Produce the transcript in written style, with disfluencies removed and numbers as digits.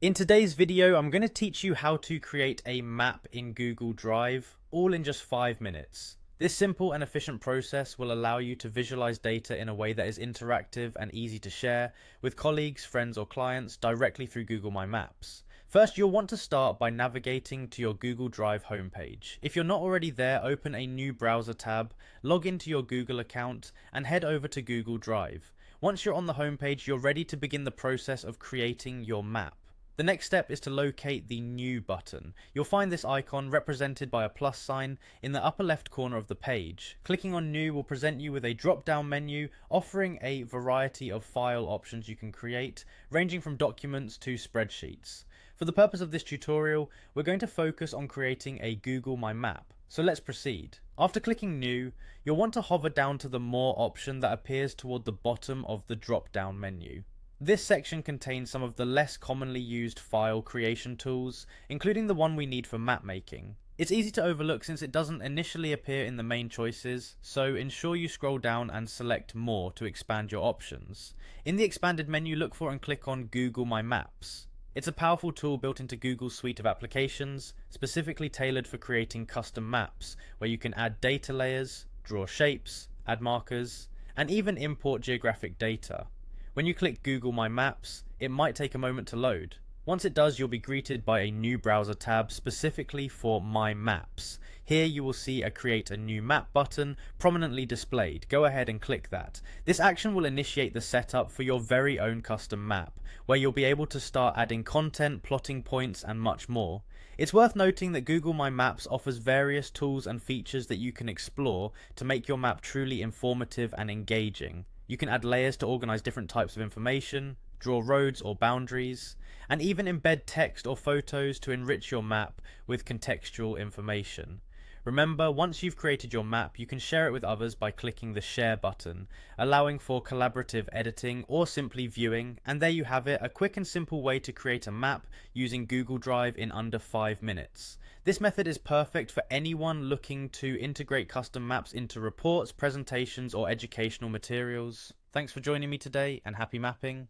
In today's video, I'm going to teach you how to create a map in Google Drive, all in just 5 minutes. This simple and efficient process will allow you to visualize data in a way that is interactive and easy to share with colleagues, friends, or clients directly through Google My Maps. First, you'll want to start by navigating to your Google Drive homepage. If you're not already there, open a new browser tab, log into your Google account, and head over to Google Drive. Once you're on the homepage, you're ready to begin the process of creating your map. The next step is to locate the New button. You'll find this icon represented by a plus sign in the upper left corner of the page. Clicking on New will present you with a drop-down menu offering a variety of file options you can create, ranging from documents to spreadsheets. For the purpose of this tutorial, we're going to focus on creating a Google My Map. So let's proceed. After clicking New, you'll want to hover down to the More option that appears toward the bottom of the drop-down menu. This section contains some of the less commonly used file creation tools, including the one we need for map making. It's easy to overlook since it doesn't initially appear in the main choices, so ensure you scroll down and select More to expand your options. In the expanded menu, look for and click on Google My Maps. It's a powerful tool built into Google's suite of applications, specifically tailored for creating custom maps, where you can add data layers, draw shapes, add markers, and even import geographic data. When you click Google My Maps, it might take a moment to load. Once it does, you'll be greeted by a new browser tab specifically for My Maps. Here you will see a Create a New Map button prominently displayed. Go ahead and click that. This action will initiate the setup for your very own custom map, where you'll be able to start adding content, plotting points, and much more. It's worth noting that Google My Maps offers various tools and features that you can explore to make your map truly informative and engaging. You can add layers to organize different types of information, draw roads or boundaries, and even embed text or photos to enrich your map with contextual information. Remember, once you've created your map, you can share it with others by clicking the Share button, allowing for collaborative editing or simply viewing, and there you have it, a quick and simple way to create a map using Google Drive in under 5 minutes. This method is perfect for anyone looking to integrate custom maps into reports, presentations, or educational materials. Thanks for joining me today, and happy mapping.